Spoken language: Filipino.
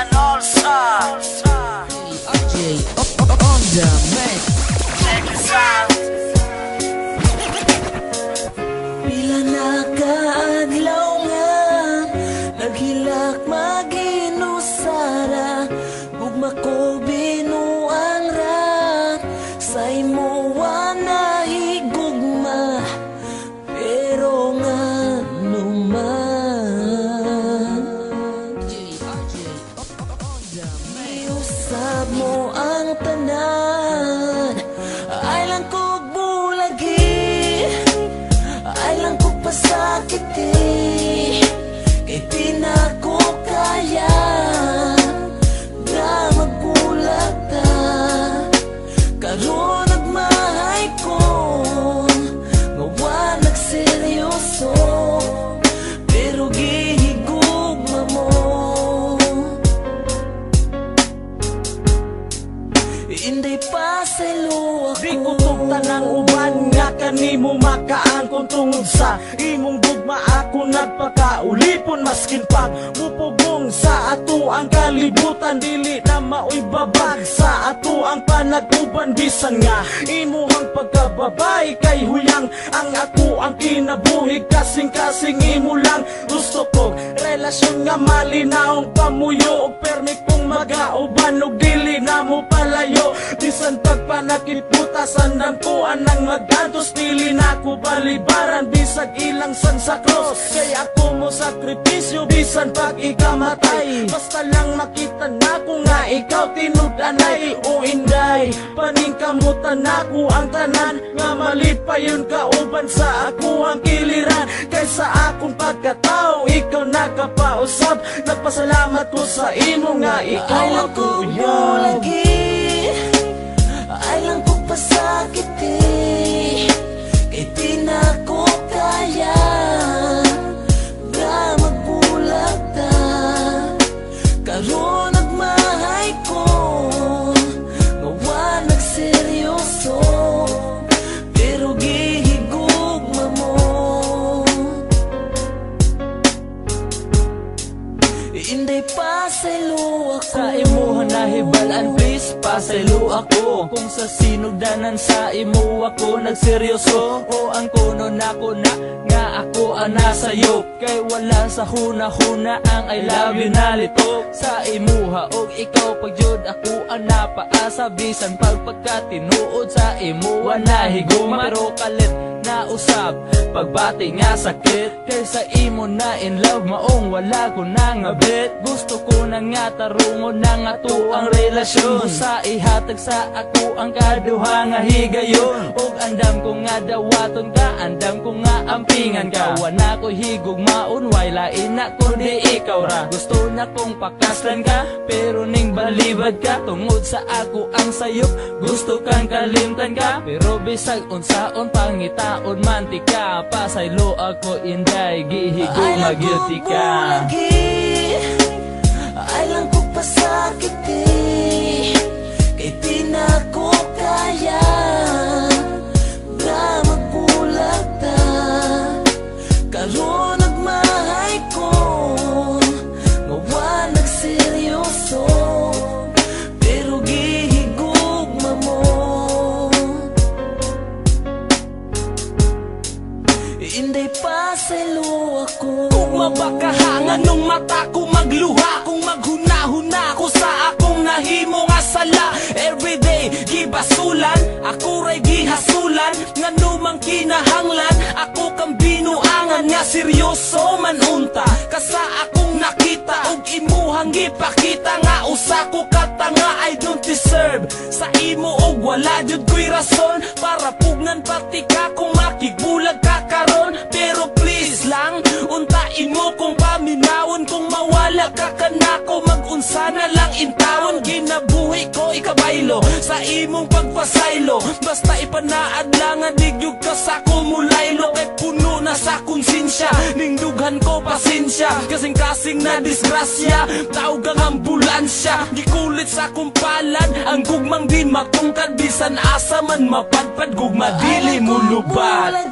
Milan All-Star RJ on the mic. Check this out. Pila na kaadlaw nga naghilak maginusara, gugma ko binuang ra sa imo na higugma, pero nga naman iusab mo ang tanan, ay lang kog bulagi, ay lang kog pasakiti, kay di na ko kaya nga magbulag ta. Karon nagmahay ko nga wa nagseryoso, pero gihigugma mo. Inday pa sa luwa Di ko ko tanang uban nga kanimo makaangkon tungod sa imong gugma. Ako nagpakaulipon maskin pag mupugong sa ato ang kalibutan, dili na maoy babag sa ato ang panag-uban. Bisan nga imuhang pagkababay kay huyang ang ako ang kinabuhi, kasing-kasing imo lang gusto ko. Relasyon nga malinaong pamuyo og permi kong magauban og dili na mo palayo. Bisan pagpanakit puta sandam ko anang magantos, dili na ko balibaran bisag ilang san sa cross. Kay ako mo sakripisyo bisan pag ikamatay, basta lang makita na ko nga ikaw tinud-anay. O inday paningkamutan nako ang tanan, nga mali pa yun kauban sa ako ang kiliran. Kaysa akong pagkatao ikaw nakapausap, nagpasalamat ko sa imo nga ikaw ay lang ang kog kuya. bulagi, ay lang kog pasakiti, kay di na ko kaya nga magbulag ta. Karon nagmahay ko nga wa nagseryoso, pero gihigugma mo. Inday pa sa luwa ko Sa imuha nahibalaan please pasaylo ako, kung sa sinugdanan sa imo ako nagseryoso. O ang kuno nako na nga ako ang nasayo, kay wala sa huna-huna ang I love you na litok. Sa imuha og ikaw pagjud ako ang napaasa, bisan pagpagkatinuod sa imuha nahiguma. Pero kalit na usab pagbati nga sakit, kay sa imo na in love maong wala ko na nga bet. Gusto ko na nga tarungon na nga to ang relasyon, sa ihatag sa ako ang kaduha nga higayon. Og andam ko nga dawaton ka, andam ko nga ampingan ka. Wana ko higugmaon, way lain na kundi ikaw ra. Gusto na kong pakaslan ka, pero ning balibad ka. Tungod sa ako ang sayop, gusto kang kalimtan ka. Pero bisag unsaon pangitaon mantika, pasaylo ako inday, gihigugma guilty ka. Ay lang kog pasakiti, kay di na ko kaya nga magbulag ta. Karon nagmahay ko nga wa nagseryoso, pero gihigugma mo. Inday pa sa luwa ko Kung mabakahangan nung mata ko magluha, kung maghuna-huna ko sa akong nahimo nga sala. Everyday gibasulan, ako ray gihasulan, nga numang kinahanglan ako kang binuangan nga seryoso man unta. Kasa akong nakita og imuhang gipakita nga usa ko katanga I don't deserve sa imo og wala jud ko'y rason para pugnan pati ka kung makigbulag ka karon. Pero please lang untain mo kung paminawon, kung mawala ka kanako mag-unsa na lang intawon. Ginabuhi ko ikabaylo sa imong pagpasaylo, basta ipanaad lang nga digyug ka sa kumulaylo. Kay puno na sa konsensya, ning dughan ko pasensya, kasing-kasing na disgrasya, tawag ang ambulansya. Gikulit sa kumpalan ang gugmang din matungkad, bisan asa man mapadpad gugma dili mo lubat.